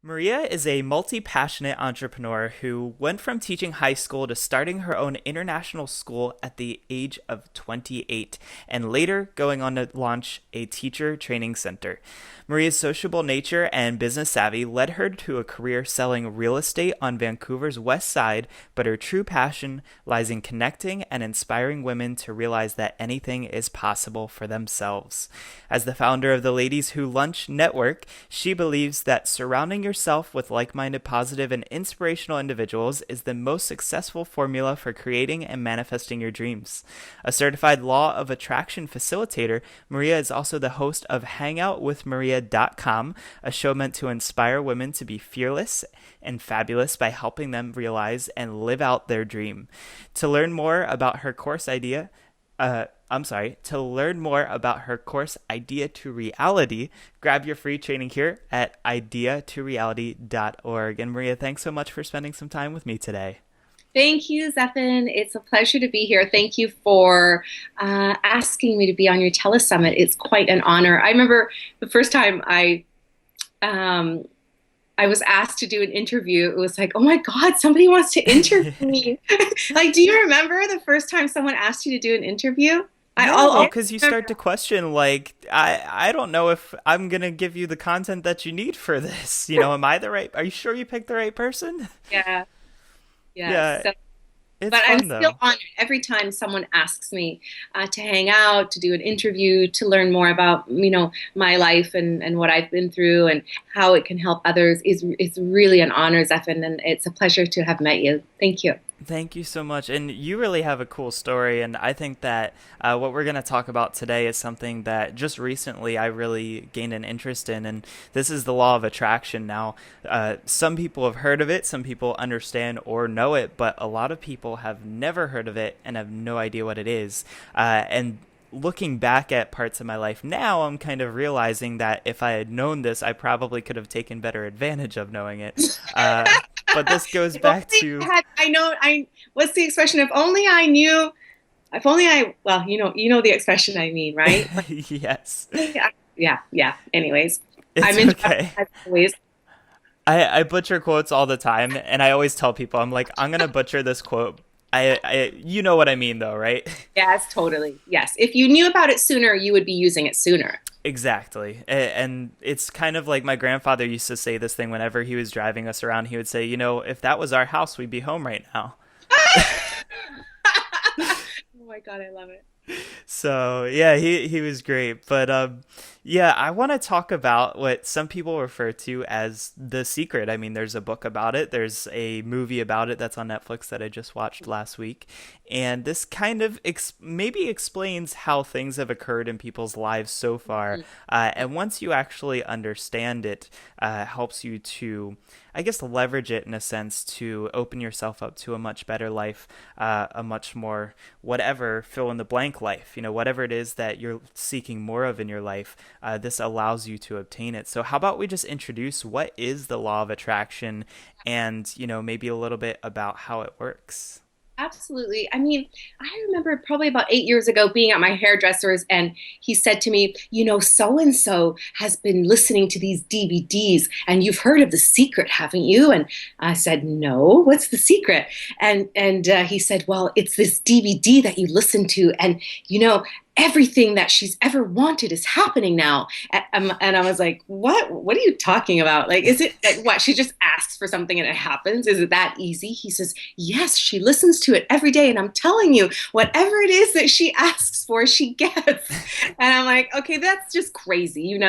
Maria is a multi-passionate entrepreneur who went from teaching high school to starting her own international school at the age of 28 and later going on to launch a teacher training center. Maria's sociable nature and business savvy led her to a career selling real estate on Vancouver's west side, but her true passion lies in connecting and inspiring women to realize that anything is possible for themselves. As the founder of the Ladies Who Lunch Network, she believes that surrounding yourself with like-minded, positive, and inspirational individuals is the most successful formula for creating and manifesting your dreams. A certified law of attraction facilitator, Maria is also the host of HangoutWithMaria.com, a show meant to inspire women to be fearless and fabulous by helping them realize and live out their dream. To learn more about her course to learn more about her course Idea to Reality, grab your free training here at ideatoreality.org. And Maria, thanks so much for spending some time with me today. Thank you, Zephan. It's a pleasure to be here. Thank you for asking me to be on your telesummit. It's quite an honor. I remember the first time um, I was asked to do an interview. It was like, oh my God, somebody wants to interview me. Like, do you remember the first time someone asked you to do an interview? I Yeah, well, all because you start to question, like, I don't know if I'm gonna give you the content that you need for this. Am I the right? Are you sure you picked the right person? yeah, yeah. Yeah, So it's but I'm fun still though. honored every time someone asks me to hang out, to do an interview, to learn more about my life and what I've been through and how it can help others. Is really an honor, Zephan, and it's a pleasure to have met you. Thank you. Thank you so much. And you really have a cool story. And I think that what we're going to talk about today is something that just recently I really gained an interest in. And this is the law of attraction. Now, some people have heard of it, some people understand or know it, but a lot of people have never heard of it and have no idea what it is. And looking back at parts of my life now, I'm kind of realizing that if I had known this, I probably could have taken better advantage of knowing it. But this goes If back only to I know. What's the expression? If only I knew. If only I. Well, you know the expression I mean, right? Like, yes. yeah, yeah. Anyways, I'm It's interrupted okay. as always. I butcher quotes all the time, and I always tell people, I'm like, I'm gonna butcher this quote. You know what I mean, though, right? Yes, totally. Yes. If you knew about it sooner, you would be using it sooner. Exactly. And it's kind of like my grandfather used to say this thing whenever he was driving us around. He would say, if that was our house, we'd be home right now. Oh my God, I love it. So yeah, he was great. But yeah, I want to talk about what some people refer to as The Secret. I mean, there's a book about it. There's a movie about it that's on Netflix that I just watched last week, and this kind of maybe explains how things have occurred in people's lives so far. And once you actually understand it, helps you to, I guess, leverage it in a sense to open yourself up to a much better life, a much more whatever fill in the blank life, whatever it is that you're seeking more of in your life, this allows you to obtain it. So how about we just introduce what is the law of attraction and, maybe a little bit about how it works. Absolutely. I mean, I remember probably about 8 years ago being at my hairdresser's, and he said to me, so and so has been listening to these DVDs, and you've heard of The Secret, haven't you? And I said, no, what's The Secret? And he said, well, it's this DVD that you listen to, and everything that she's ever wanted is happening now. And I was like, what are you talking about? Like, is it like, what? She just asks for something and it happens? Is it that easy? He says, yes, she listens to it every day. And I'm telling you, whatever it is that she asks for, she gets. And I'm like, okay, that's just crazy.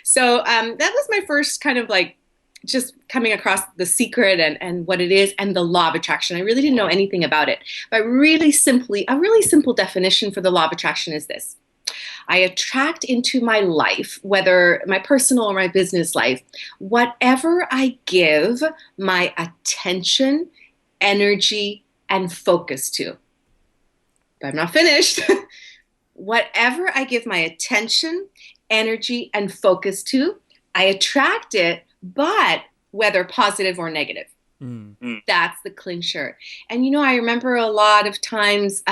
So that was my first kind of like, just coming across The Secret and what it is and the law of attraction. I really didn't know anything about it. But really simply, a really simple definition for the law of attraction is this. I attract into my life, whether my personal or my business life, whatever I give my attention, energy, and focus to. But I'm not finished. Whatever I give my attention, energy, and focus to, I attract it, but whether positive or negative. Mm. That's the clincher. And I remember a lot of times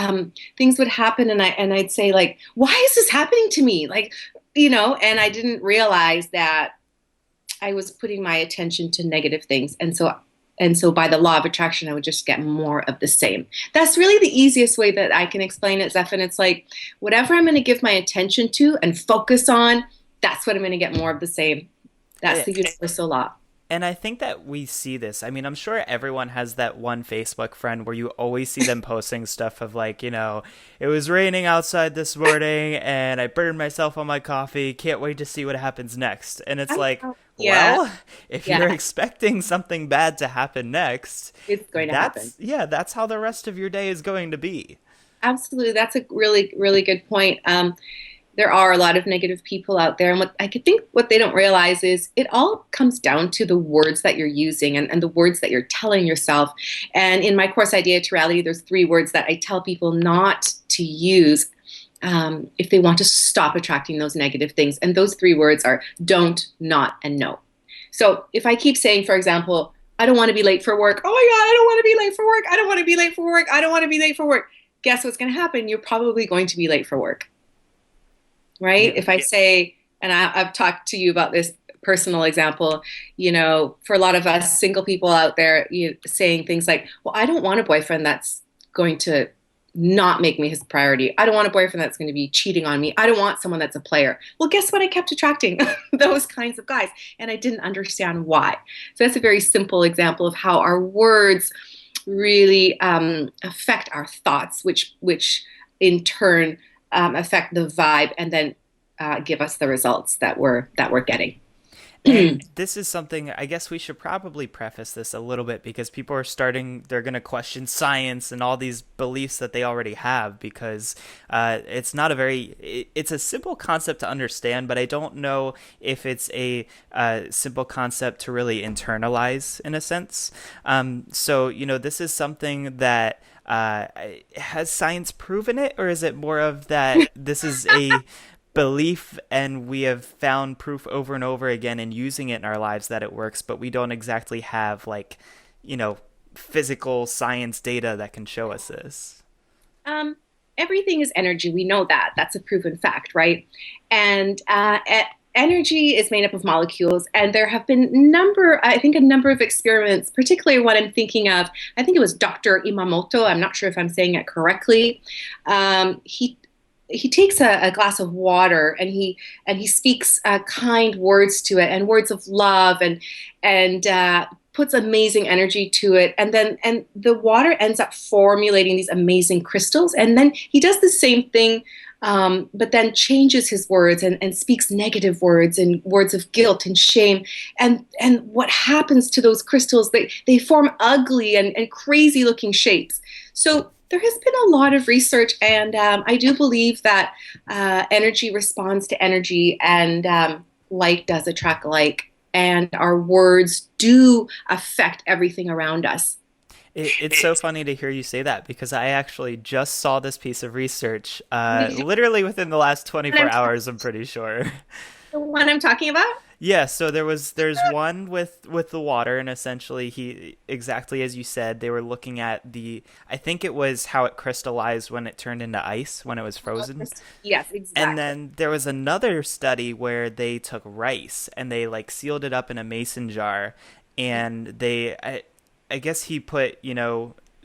things would happen, and I'd say like, "Why is this happening to me?" Like, and I didn't realize that I was putting my attention to negative things. And so by the law of attraction, I would just get more of the same. That's really the easiest way that I can explain it, Zeph. And it's like whatever I'm going to give my attention to and focus on, that's what I'm going to get more of the same. That's the universal law. And I think that we see this. I mean, I'm sure everyone has that one Facebook friend where you always see them posting stuff of like, it was raining outside this morning and I burned myself on my coffee. Can't wait to see what happens next. And it's like, Yeah, well, if you're yeah, expecting something bad to happen next, it's going to happen. that's how the rest of your day is going to be. Absolutely. That's a really, really good point. There are a lot of negative people out there. And what I could think what they don't realize is it all comes down to the words that you're using and the words that you're telling yourself. And in my course, Idea to Reality, there's three words that I tell people not to use if they want to stop attracting those negative things. And those three words are don't, not, and no. So if I keep saying, for example, I don't want to be late for work. Oh my God, I don't want to be late for work. I don't want to be late for work. I don't want to be late for work. Guess what's going to happen? You're probably going to be late for work, right? Yeah. If I say, and I've talked to you about this personal example, for a lot of us single people out there, saying things like, well, I don't want a boyfriend that's going to not make me his priority. I don't want a boyfriend that's going to be cheating on me. I don't want someone that's a player. Well, guess what? I kept attracting those kinds of guys, and I didn't understand why. So that's a very simple example of how our words really affect our thoughts, which in turn affect the vibe, and then give us the results that we're getting. And this is something I guess we should probably preface this a little bit because people they're going to question science and all these beliefs that they already have because it's not it's a simple concept to understand, but I don't know if it's a simple concept to really internalize in a sense. So, this is something that has science proven it, or is it more of that this is a belief and we have found proof over and over again in using it in our lives that it works, but we don't exactly have you know physical science data that can show us this? Um, Everything is energy. We know that. That's a proven fact, right? And energy is made up of molecules, and there have been a number of experiments, particularly what I'm thinking of. I think it was Dr. Imamoto. I'm not sure if I'm saying it correctly. He takes a glass of water and he speaks kind words to it and words of love and puts amazing energy to it, and the water ends up formulating these amazing crystals, and then he does the same thing, but then changes his words and speaks negative words and words of guilt and shame, and what happens to those crystals? They form ugly and crazy looking shapes. So there has been a lot of research, and I do believe that energy responds to energy, and like does attract like, and our words do affect everything around us. It's so funny to hear you say that because I actually just saw this piece of research literally within the last And 24 I'm hours, I'm pretty sure. the one I'm talking about. Yeah, so there's one with the water, and essentially he exactly as you said, they were looking at I think it was how it crystallized when it turned into ice when it was frozen. Yes, And exactly. then there was another study where they took rice and they sealed it up in a mason jar, and I guess he put,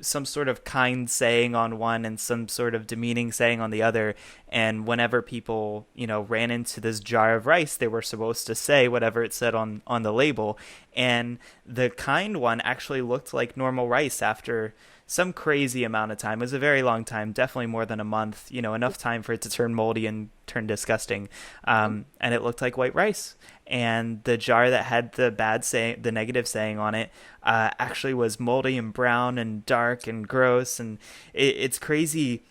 some sort of kind saying on one and some sort of demeaning saying on the other. And whenever people, ran into this jar of rice, they were supposed to say whatever it said on the label. And the kind one actually looked like normal rice after some crazy amount of time. It was a very long time, definitely more than a month, enough time for it to turn moldy and turn disgusting. And it looked like white rice. And the jar that had the negative saying on it, actually was moldy and brown and dark and gross. And it's crazy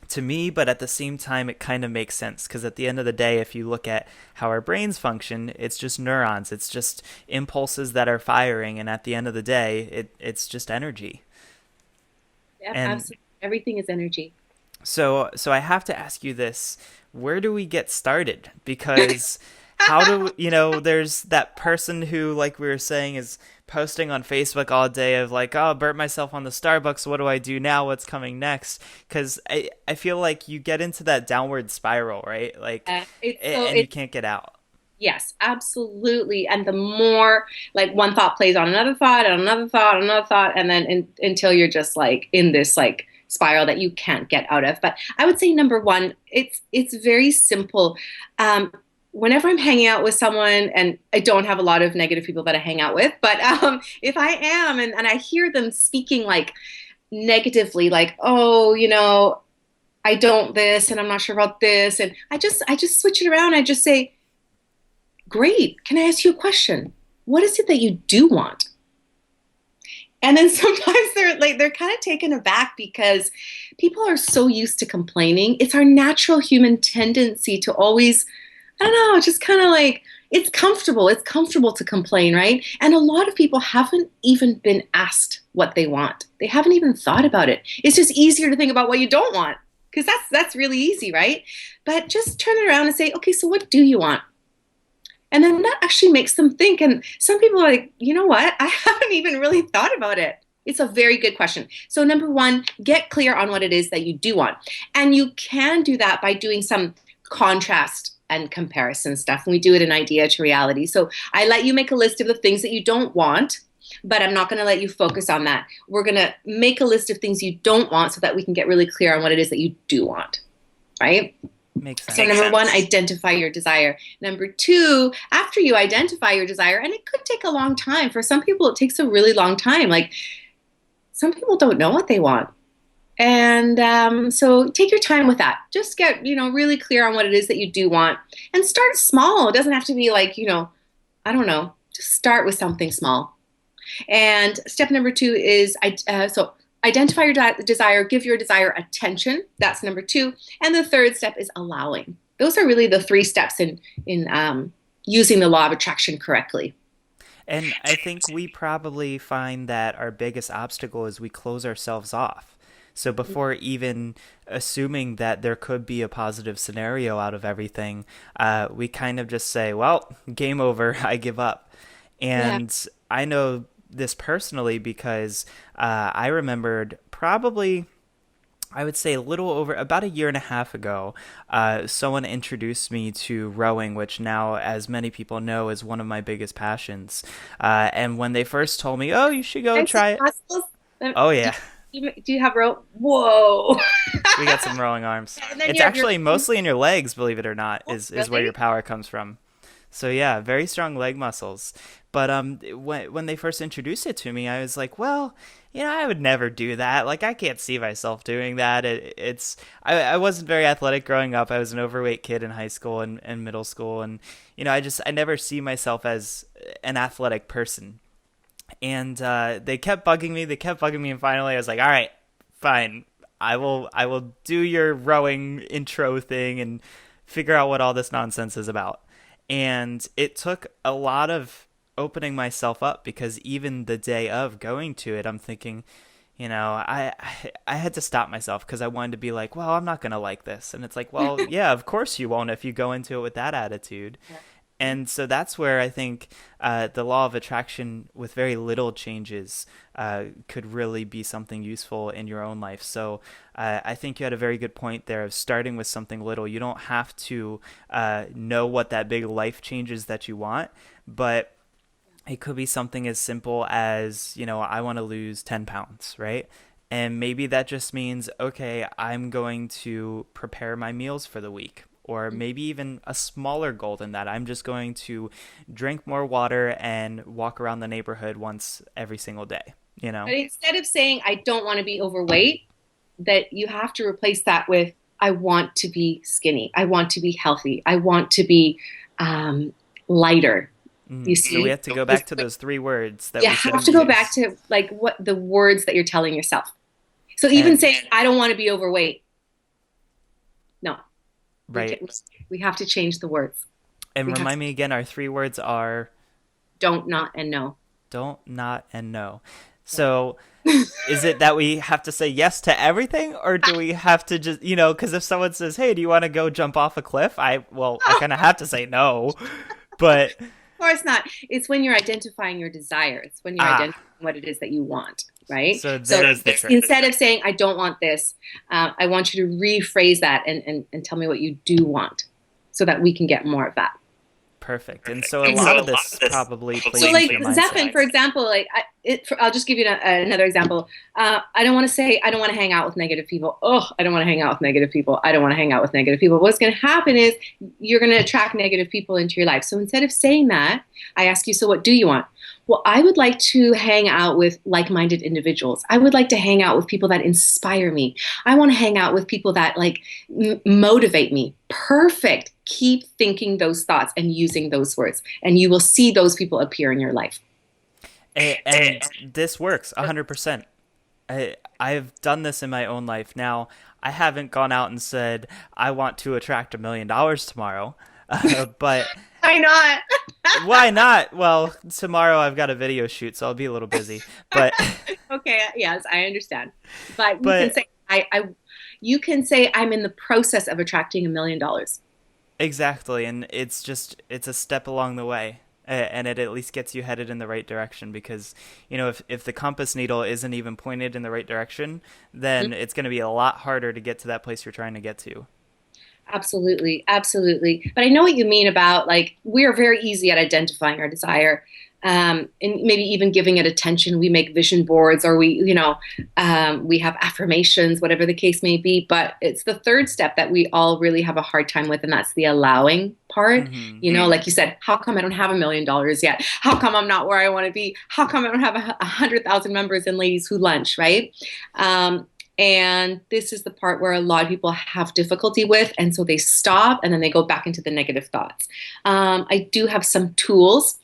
to me, but at the same time, it kind of makes sense because at the end of the day, if you look at how our brains function, it's just neurons, it's just impulses that are firing. And at the end of the day, it's just energy. Yep, And absolutely. Everything is energy. so I have to ask you this: where do we get started? Because how do there's that person who, like we were saying, is posting on Facebook all day of like, oh, burnt myself on the Starbucks. What do I do now? What's coming next? Because I feel like you get into that downward spiral, right? Like, It's so and you it can't get out. Yes, absolutely. And the more like one thought plays on another thought and another thought, and another thought, and then until you're just like in this like spiral that you can't get out of. But I would say number one, it's very simple. Um, Whenever I'm hanging out with someone, and I don't have a lot of negative people that I hang out with, but if I am and I hear them speaking like negatively, like, oh, I don't this and I'm not sure about this, and I just switch it around. I just say, great. Can I ask you a question? What is it that you do want? And then sometimes they're kind of taken aback because people are so used to complaining. It's our natural human tendency to always, I don't know, just kind of like it's comfortable. It's comfortable to complain, right? And a lot of people haven't even been asked what they want. They haven't even thought about it. It's just easier to think about what you don't want because that's really easy, right? But just turn it around and say, okay, so what do you want? And then that actually makes them think. And some people are like, you know what? I haven't even really thought about it. It's a very good question. So, number one, get clear on what it is that you do want. And you can do that by doing some contrast and comparison stuff. And we do it in idea to reality. So, I let you make a list of the things that you don't want, but I'm not going to let you focus on that. We're going to make a list of things you don't want so that we can get really clear on what it is that you do want, right? Makes So sense. number one, identify your desire. Number two, after you identify your desire, and it could take a long time. For some people, it takes a really long time. Like some people don't know what they want. And so take your time with that. Just get, really clear on what it is that you do want and start small. It doesn't have to be like, I don't know, just start with something small. And step number two is so identify your desire, give your desire attention. That's number two. And the third step is allowing. Those are really the three steps in using the law of attraction correctly. And I think we probably find that our biggest obstacle is we close ourselves off. So before even assuming that there could be a positive scenario out of everything, we kind of just say, well, game over, I give up. Yeah. And I know this personally because I remembered probably, I would say a little over about a year and a half ago, someone introduced me to rowing, which now, as many people know, is one of my biggest passions. And when they first told me, oh, you should go I see try it. muscles. Oh, Do yeah. do you have rope? Whoa. We got some rowing arms. And then It's you have your actually mostly in your legs, believe it or not, oh, is where your really? power comes from. So yeah, very strong leg muscles. But when they first introduced it to me, I was like, well, I would never do that. Like I can't see myself doing that. I wasn't very athletic growing up. I was an overweight kid in high school and middle school, and I never see myself as an athletic person. And they kept bugging me. They kept bugging me, and finally, I was like, all right, fine. I will do your rowing intro thing and figure out what all this nonsense is about. And it took a lot of opening myself up because even the day of going to it, I'm thinking, I had to stop myself because I wanted to be like, well, I'm not gonna like this, and it's like, well, yeah, of course you won't if you go into it with that attitude. And so that's where I think the law of attraction, with very little changes, could really be something useful in your own life. So I think you had a very good point there of starting with something little. You don't have to know what that big life changes that you want, but it could be something as simple as, I want to lose 10 pounds, right? And maybe that just means, okay, I'm going to prepare my meals for the week. Or maybe even a smaller goal than that. I'm just going to drink more water and walk around the neighborhood once every single day, you know? But instead of saying I don't want to be overweight, that you have to replace that with I want to be skinny. I want to be healthy. I want to be lighter. You So we see? have to go back to those three words that You we have shouldn't to go back use. to like what the words that you're telling yourself. So even And, saying I don't want to be overweight, no, we right. can, we have to change the words. And We have to remind me again, our three words are don't, not, and no. don't, not, and no. Yeah. So is it that we have to say yes to everything, or do we have to just, because if someone says, hey, do you want to go jump off a cliff? I kind of have to say no, but, Of course not. It's when you're identifying your desire. It's when you're ah, identifying what it is that you want, right? so So there's the trick. instead of saying, I don't want this, I want you to rephrase that and tell me what you do want so that we can get more of that. perfect. And so a lot of this probably So, plays into like your mindset. Zephyr, for example, I'll just give you another example. I don't want to say I don't want to hang out with negative people. Oh, I don't want to hang out with negative people. I don't want to hang out with negative people. What's going to happen is you're going to attract negative people into your life. So instead of saying that, I ask you, so what do you want? Well, I would like to hang out with like-minded individuals. I would like to hang out with people that inspire me. I want to hang out with people that like motivate me. Perfect. Keep thinking those thoughts and using those words, and you will see those people appear in your life. And this works 100%. I've done this in my own life. Now, I haven't gone out and said, I want to attract $1 million tomorrow. But Why not? why not? Well, tomorrow I've got a video shoot, so I'll be a little busy. But, Okay, yes, I understand. But you can but say you can say I'm in the process of attracting $1 million. exactly. And it's a step along the way. And it at least gets you headed in the right direction because, if the compass needle isn't even pointed in the right direction, then it's going to be a lot harder to get to that place you're trying to get to. Absolutely, absolutely. But I know what you mean about like we are very easy at identifying our desire, and maybe even giving it attention. We make vision boards, or we have affirmations, whatever the case may be. But it's the third step that we all really have a hard time with, and that's the allowing part. Hmm. Like you said, how come I don't have $1 million yet? How come I'm not where I want to be? How come I don't have 100,000 members in Ladies Who Lunch, right? And this is the part where a lot of people have difficulty with, and so they stop and then they go back into the negative thoughts. I do have some tools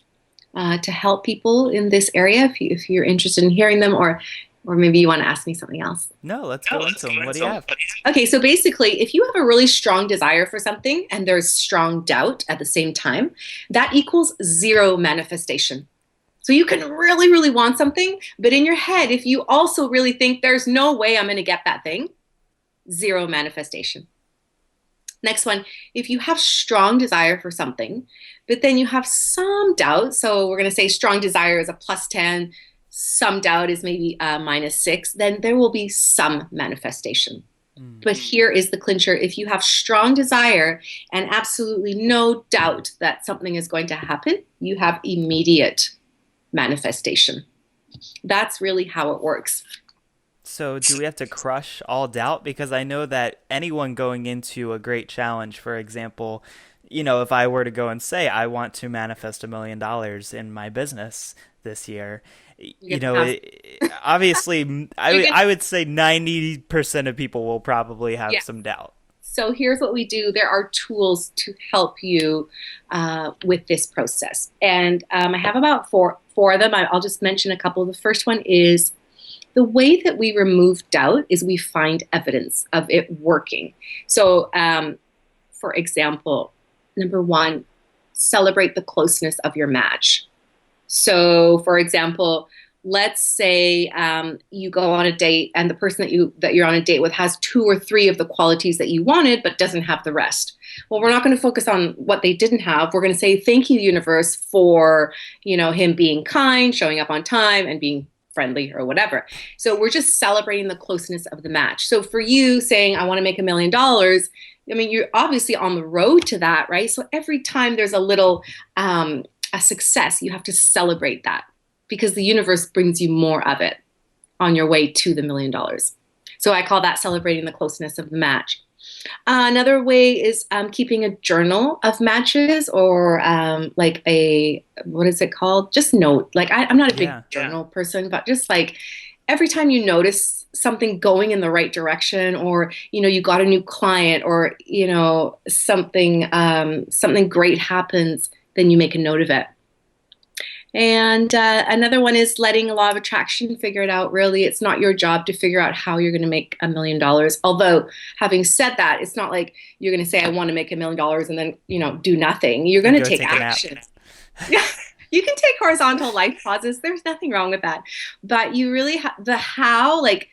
to help people in this area if you're interested in hearing them, or maybe you want to ask me something else. No, let's go into them. What do you have? Okay, so basically, if you have a really strong desire for something and there's strong doubt at the same time, that equals zero manifestation. So you can really, really want something, but in your head, if you also really think there's no way I'm going to get that thing, zero manifestation. Next one, if you have strong desire for something, but then you have some doubt, so we're going to say strong desire is a +10, some doubt is maybe a -6, then there will be some manifestation. Mm. But here is the clincher. If you have strong desire and absolutely no doubt that something is going to happen, you have immediate manifestation. That's really how it works. So, do we have to crush all doubt? Because I know that anyone going into a great challenge, for example, if I were to go and say, I want to manifest $1 million in my business this year, You can have, obviously, you can, I would say 90% of people will probably have yeah. some doubt. So here's what we do. There are tools to help you with this process, and I have about four of them. I'll just mention a couple. The first one is the way that we remove doubt is we find evidence of it working. So, for example, number one, celebrate the closeness of your match. So, for example, let's say you go on a date, and the person that you're on a date with has 2 or 3 of the qualities that you wanted, but doesn't have the rest. Well, we're not going to focus on what they didn't have. We're going to say thank you, universe, for him being kind, showing up on time, and being friendly or whatever. So we're just celebrating the closeness of the match. So for you saying I want to make $1 million, I mean, you're obviously on the road to that, right? So every time there's a little a success, you have to celebrate that because the universe brings you more of it on your way to the $1 million. So I call that celebrating the closeness of the match. Another way is keeping a journal of matches, or like what is it called? Just note. Like I'm not a big journal person, but just like every time you notice something going in the right direction, or you got a new client, or something great happens, then you make a note of it. And another one is letting a law of attraction figure it out. Really, it's not your job to figure out how you're going to make $1 million. Although, having said that, it's not like you're going to say, I want to make $1 million and then, do nothing. You're going to take action. Yeah, you can take horizontal life pauses. There's nothing wrong with that. But you really the how, like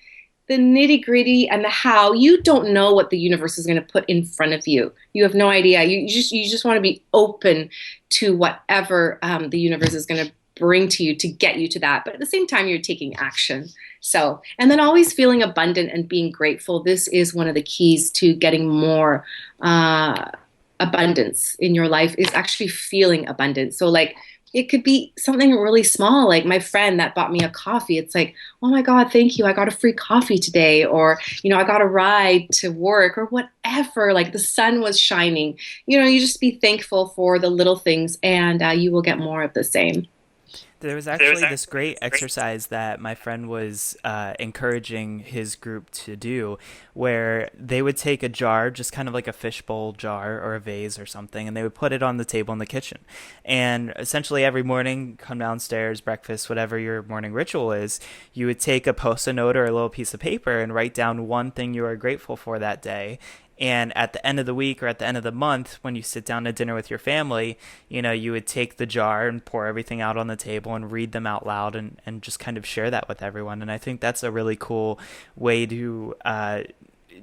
the nitty gritty and the how, you don't know what the universe is going to put in front of you. You have no idea. You just want to be open to whatever the universe is going to bring to you to get you to that. But at the same time, you're taking action. So, and then always feeling abundant and being grateful. This is one of the keys to getting more abundance in your life is actually feeling abundant. So like it could be something really small, like my friend that bought me a coffee. It's like, oh my God, thank you. I got a free coffee today. Or, I got a ride to work or whatever. Like the sun was shining. You just be thankful for the little things and you will get more of the same. There was actually this great exercise that my friend was encouraging his group to do, where they would take a jar, just kind of like a fishbowl jar or a vase or something, and they would put it on the table in the kitchen. And essentially every morning, come downstairs, breakfast, whatever your morning ritual is, you would take a post-it note or a little piece of paper and write down one thing you are grateful for that day. And at the end of the week or at the end of the month, when you sit down to dinner with your family, you would take the jar and pour everything out on the table and read them out loud and just kind of share that with everyone. And I think that's a really cool way to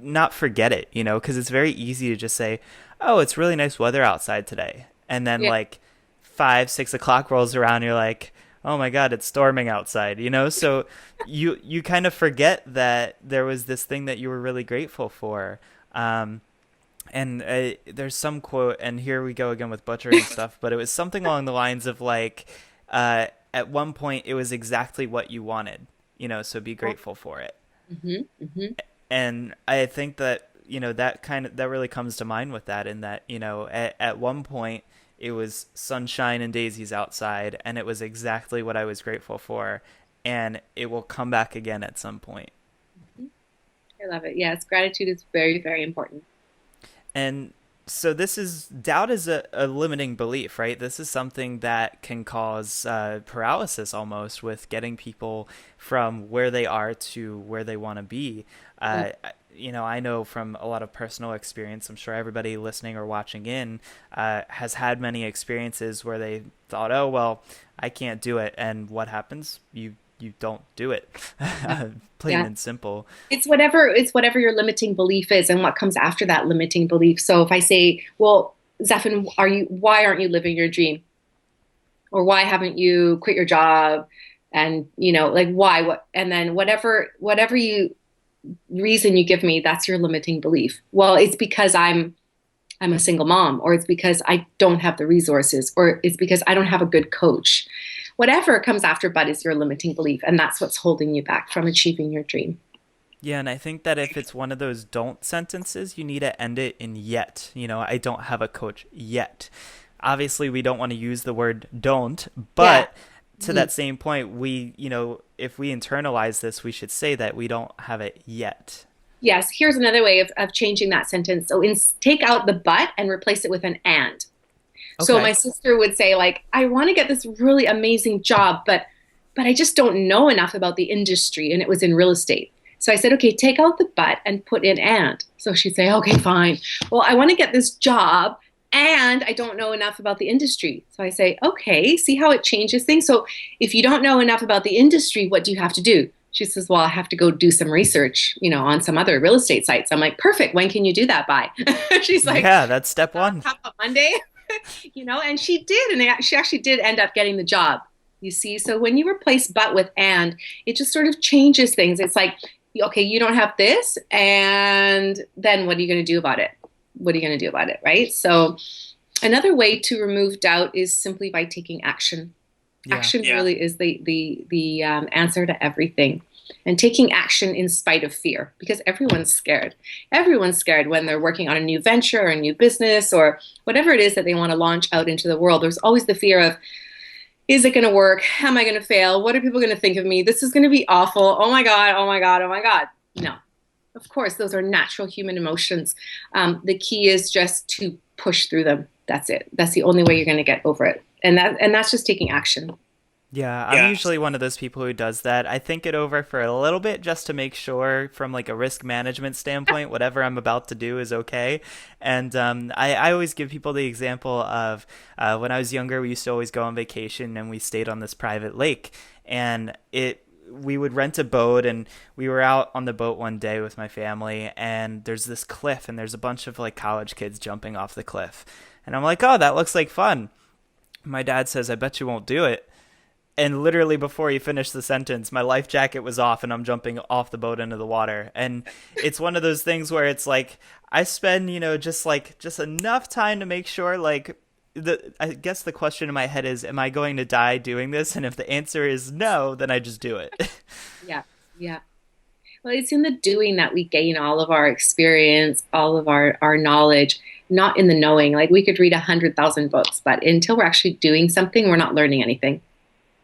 not forget it, because it's very easy to just say, oh, it's really nice weather outside today. And then Yeah. like 5, 6 o'clock rolls around, and you're like, oh my God, it's storming outside, So you kind of forget that there was this thing that you were really grateful for. Um, and there's some quote, and here we go again with butchering stuff, but it was something along the lines of like, at one point it was exactly what you wanted, so be grateful for it. Hmm. Hmm. And I think that, that really comes to mind with that, in that, at one point it was sunshine and daisies outside, and it was exactly what I was grateful for, and it will come back again at some point. I love it. Yes, gratitude is very, very important. And so doubt is a limiting belief, right? This is something that can cause paralysis almost, with getting people from where they are to where they want to be. Mm. I know from a lot of personal experience, I'm sure everybody listening or watching in has had many experiences where they thought, oh, well, I can't do it. And what happens? You don't do it. Plain Yeah. and simple. It's whatever your limiting belief is and what comes after that limiting belief. So if I say, well, Zephan, why aren't you living your dream? Or why haven't you quit your job? And like why, what, and then whatever you reason you give me, that's your limiting belief. Well, it's because I'm a single mom, or it's because I don't have the resources, or it's because I don't have a good coach. Whatever comes after but is your limiting belief, and that's what's holding you back from achieving your dream. Yeah, and I think that if it's one of those don't sentences, you need to end it in yet. I don't have a coach yet. Obviously, we don't want to use the word don't, Yeah. but to that same point, if we internalize this, we should say that we don't have it yet. Yes, here's another way of changing that sentence. So take out the but and replace it with an and. So my Okay. sister would say, like, I want to get this really amazing job, but I just don't know enough about the industry. And it was in real estate. So I said, okay, take out the but and put in and. So she'd say, okay, fine. Well, I want to get this job and I don't know enough about the industry. So I say, okay, see how it changes things. So if you don't know enough about the industry, what do you have to do? She says, well, I have to go do some research, on some other real estate sites. I'm like, perfect. When can you do that by? She's like, Yeah, that's step one. how about Monday? And she did. And she actually did end up getting the job, you see. So when you replace but with and, it just sort of changes things. It's like, okay, you don't have this. And then what are you going to do about it? What are you going to do about it? Right. So another way to remove doubt is simply by taking action. Yeah. Action really is the answer to everything. And taking action in spite of fear, because everyone's scared. Everyone's scared when they're working on a new venture or a new business or whatever it is that they want to launch out into the world. There's always the fear of, is it going to work? Am I going to fail? What are people going to think of me? This is going to be awful. Oh my God, oh my God, oh my God. No, of course, those are natural human emotions. The key is just to push through them. That's it. That's the only way you're going to get over it. And that's just taking action. Yeah, I'm usually one of those people who does that. I think it over for a little bit just to make sure from like a risk management standpoint, whatever I'm about to do is okay. And I always give people the example of when I was younger, we used to always go on vacation and we stayed on this private lake. And we would rent a boat, and we were out on the boat one day with my family, and there's this cliff and there's a bunch of like college kids jumping off the cliff. And I'm like, oh, that looks like fun. My dad says, I bet you won't do it. And literally before you finish the sentence, my life jacket was off and I'm jumping off the boat into the water. And it's one of those things where it's like I spend, just enough time to make sure I guess the question in my head is, am I going to die doing this? And if the answer is no, then I just do it. Yeah. Yeah. Well, it's in the doing that we gain all of our experience, all of our knowledge, not in the knowing. Like we could read 100,000 books, but until we're actually doing something, we're not learning anything.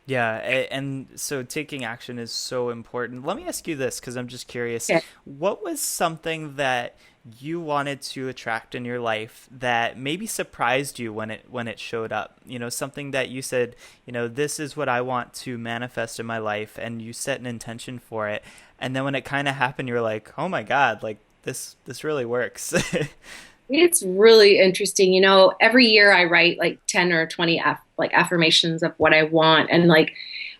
Yeah, and so taking action is so important. Let me ask you this, because I'm just curious. Yeah. What was something that you wanted to attract in your life that maybe surprised you when it showed up? Something that you said, this is what I want to manifest in my life, and you set an intention for it. And then when it kind of happened, you're like, oh my God, like this really works. It's really interesting. Every year I write like 10 or 20 like affirmations of what I want. And like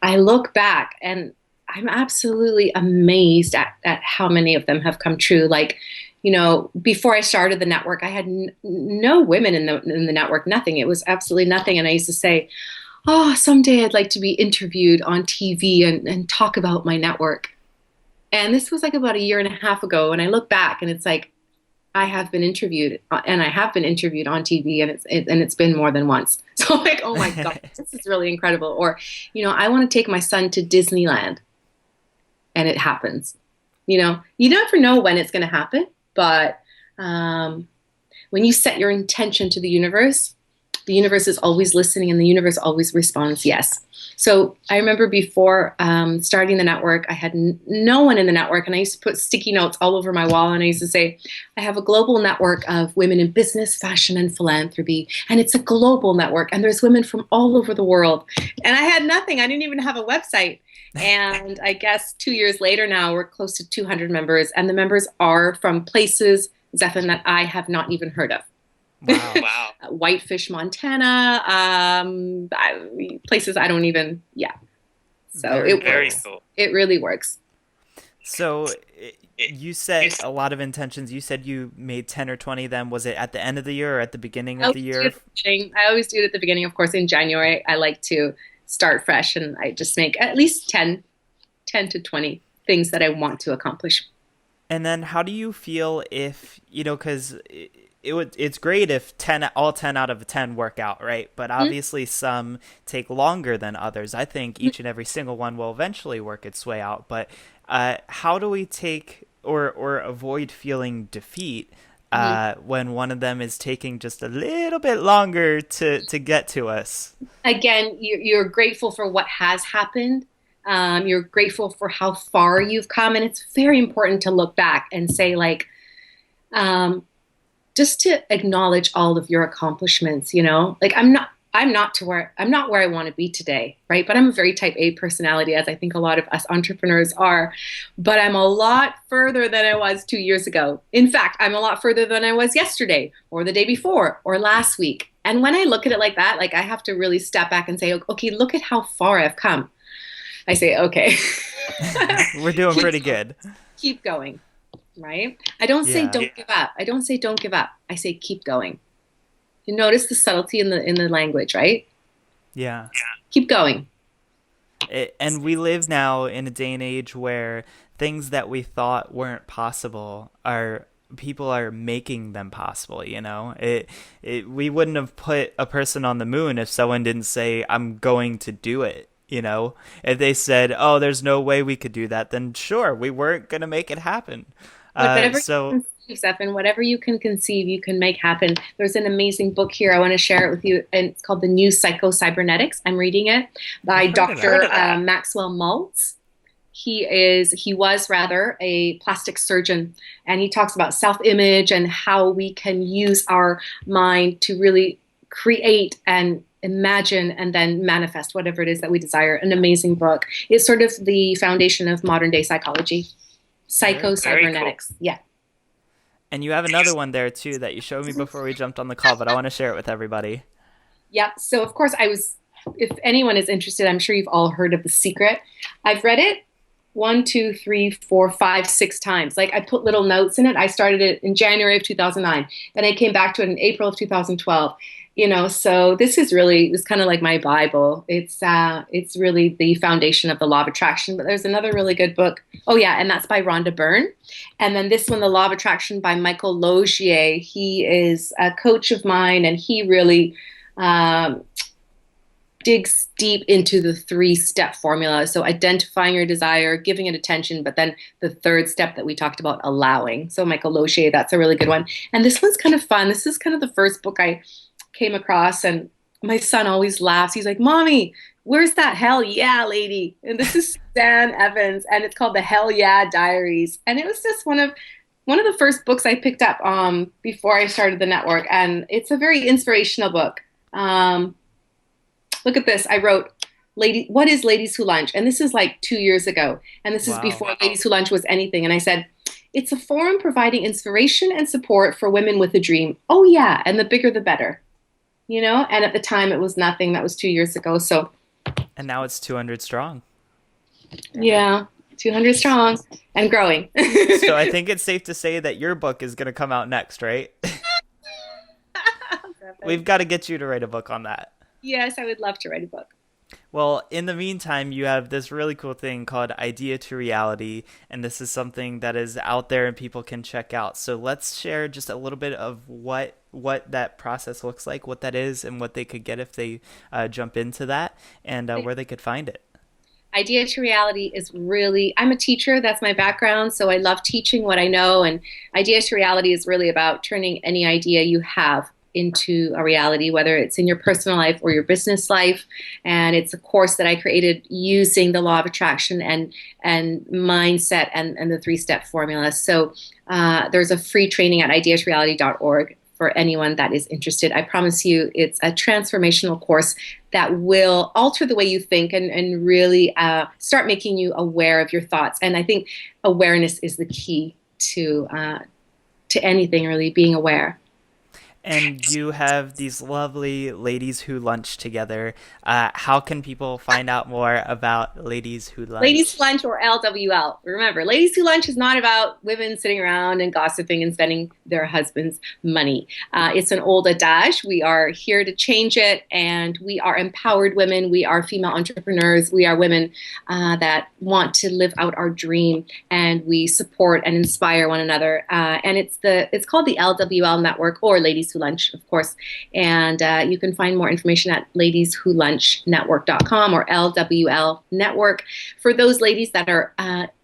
I look back and I'm absolutely amazed at how many of them have come true. Like, before I started the network, I had no women in the network, nothing. It was absolutely nothing. And I used to say, oh, someday I'd like to be interviewed on TV and talk about my network. And this was like about a year and a half ago. And I look back and it's like, I have been interviewed and I have been interviewed on TV and it's been more than once. So I'm like, oh my God, this is really incredible. Or, I want to take my son to Disneyland and it happens. You never know when it's going to happen, but when you set your intention to the universe is always listening and the universe always responds yes. So I remember before starting the network, I had no one in the network, and I used to put sticky notes all over my wall, and I used to say, I have a global network of women in business, fashion, and philanthropy, and it's a global network, and there's women from all over the world. And I had nothing. I didn't even have a website. And I guess 2 years later now, we're close to 200 members, and the members are from places, Zephan, that I have not even heard of. Wow. Wow. Whitefish, Montana, places I don't even, yeah. So it Very works. cool. It really works. So you set a lot of intentions. You said you made 10 or 20 of them. Was it at the end of the year or at the beginning of the year? I always do it at the beginning. Of course, in January, I like to start fresh and I just make at least 10 to 20 things that I want to accomplish. And then how do you feel if, because it's great if all 10 out of 10 work out, right? But obviously some take longer than others. I think each and every single one will eventually work its way out. But how do we take or avoid feeling defeat when one of them is taking just a little bit longer to get to us? Again, you're grateful for what has happened. You're grateful for how far you've come. And it's very important to look back and say, like, just to acknowledge all of your accomplishments, like I'm not where I want to be today, right? But I'm a very type A personality, as I think a lot of us entrepreneurs are, but I'm a lot further than I was 2 years ago. In fact, I'm a lot further than I was yesterday or the day before or last week. And when I look at it like that, like I have to really step back and say, okay, look at how far I've come. I say, okay, we're doing pretty good. Keep going. Right? I don't say don't give up. I don't say don't give up. I say keep going. You notice the subtlety in the language, right? Yeah. Keep going. And we live now in a day and age where things that we thought weren't possible people are making them possible, we wouldn't have put a person on the moon if someone didn't say, I'm going to do it. If they said, oh, there's no way we could do that, then sure, we weren't going to make it happen. Whatever you conceive, Stephan, whatever you can conceive, you can make happen. There's an amazing book here. I want to share it with you, and it's called The New Psycho-Cybernetics. I'm reading it by Dr. Maxwell Maltz. He was rather a plastic surgeon, and he talks about self-image and how we can use our mind to really create and imagine and then manifest whatever it is that we desire. An amazing book. It's sort of the foundation of modern day psychology. Psycho-cybernetics. Cool. Yeah. And you have another one there too that you showed me before we jumped on the call, but I want to share it with everybody. Yeah. So of course if anyone is interested, I'm sure you've all heard of The Secret. I've read it 1, 2, 3, 4, 5, 6 times. Like I put little notes in it. I started it in January of 2009. Then I came back to it in April of 2012. So this is really, it's kind of like my Bible. It's really the foundation of the law of attraction. But there's another really good book. Oh yeah, and that's by Rhonda Byrne. And then this one, The Law of Attraction by Michael Logier. He is a coach of mine, and he really um, digs deep into the three-step formula. So identifying your desire, giving it attention, but then the third step that we talked about, allowing. So Michael Logier, that's a really good one. And this one's kind of fun. This is kind of the first book I came across, and my son always laughs. He's like, "Mommy, where's that hell yeah lady?" And this is Stan Evans, and it's called the Hell Yeah Diaries. And it was just one of the first books I picked up before I started the network, and it's a very inspirational book. Look at this. I wrote, "Lady, what is Ladies Who Lunch?" And this is like 2 years ago, and this is Wow. before Ladies Who Lunch was anything. And I said, "It's a forum providing inspiration and support for women with a dream. Oh yeah, and the bigger the better." And at the time it was nothing. That was 2 years ago. So And now it's 200 strong. yeah, 200 strong and growing. So I think it's safe to say that your book is going to come out next, right? We've got to get you to write a book on that. Yes, I would love to write a book. Well, in the meantime, you have this really cool thing called Idea to Reality, and this is something that is out there and people can check out. So let's share just a little bit of what that process looks like, what that is, and what they could get if they jump into that, and where they could find it. Idea to reality is really, I'm a teacher, that's my background, so I love teaching what I know. And idea to reality is really about turning any idea you have into a reality, whether it's in your personal life or your business life. And it's a course that I created using the law of attraction and mindset and the three-step formula. So there's a free training at ideatoreality.org for anyone that is interested. I promise you, it's a transformational course that will alter the way you think and really start making you aware of your thoughts. And I think awareness is the key to anything, really, being aware. And you have these lovely ladies who lunch together. How can people find out more about Ladies Who Ladies Lunch? Who Lunch, or LWL. Remember, Ladies Who Lunch is not about women sitting around and gossiping and spending their husband's money. It's an old adage. We are here to change it, and we are empowered women. We are female entrepreneurs. We are women that want to live out our dream, and we support and inspire one another. And it's called the LWL Network, or Ladies Who Lunch, of course. And you can find more information at ladieswholunchnetwork.com or LWL Network. For those ladies that are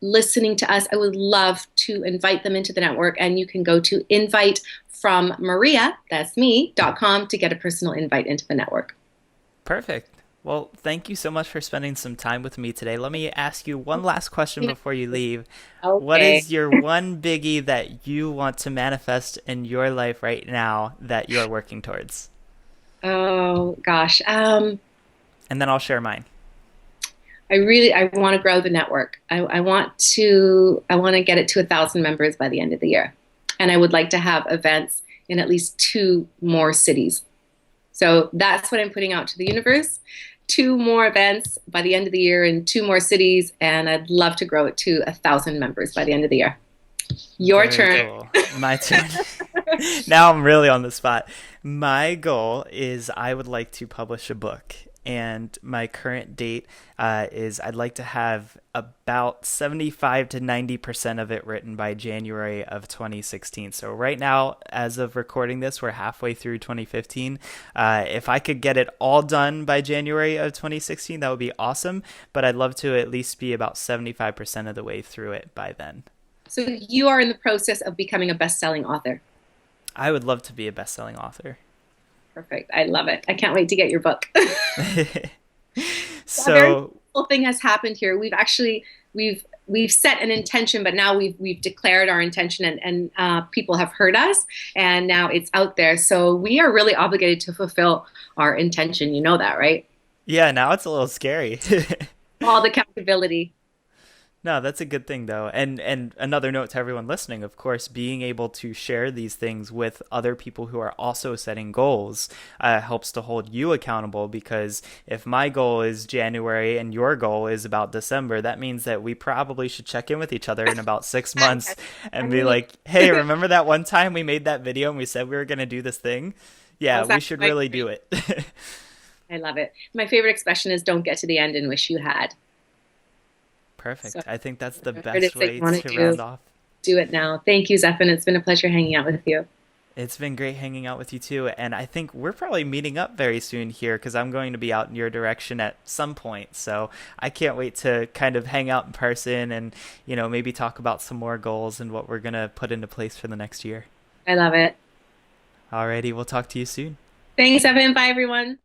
listening to us, I would love to invite them into the network, and you can go to invitefrommaria, that's me.com, to get a personal invite into the network. Perfect. Well, thank you so much for spending some time with me today. Let me ask you one last question before you leave. What Okay. is your one biggie that you want to manifest in your life right now that you are working towards? Oh gosh. And then I'll share mine. I want to grow the network. I want to get it to 1,000 members by the end of the year, and I would like to have events in at least two more cities. So that's what I'm putting out to the universe. Two more events by the end of the year in two more cities, and I'd love to grow it to 1,000 members by the end of the year. Your Very turn. cool. My turn. Now I'm really on the spot. My goal is I would like to publish a book, and my current date is I'd like to have about 75 to 90% of it written by January of 2016. So right now, as of recording this, we're halfway through 2015. If I could get it all done by January of 2016, that would be awesome. But I'd love to at least be about 75% of the way through it by then. So you are in the process of becoming a best-selling author. I would love to be a best-selling author. Perfect. I love it. I can't wait to get your book. A very So, cool thing has happened here. We've set an intention, but now we've declared our intention, and people have heard us, and now it's out there. So we are really obligated to fulfill our intention. You know that, right? yeah, now it's a little scary. All the accountability. No, that's a good thing though. And another note to everyone listening, of course, being able to share these things with other people who are also setting goals helps to hold you accountable, because if my goal is January and your goal is about December, that means that we probably should check in with each other in about 6 months I and be mean, like, "Hey, remember that one time we made that video and we said we were going to do this thing?" Yeah, That's we actually should my really do favorite. it. I love it. My favorite expression is don't get to the end and wish you had. So Perfect. I think that's the whatever it is best that way you want to to round off. do it now. Thank you, Zephan. It's been a pleasure hanging out with you. It's been great hanging out with you too, and I think we're probably meeting up very soon here because I'm going to be out in your direction at some point. So I can't wait to kind of hang out in person and, maybe talk about some more goals and what we're going to put into place for the next year. I love it. Alrighty, we'll talk to you soon. Thanks, Zephan. Bye, everyone.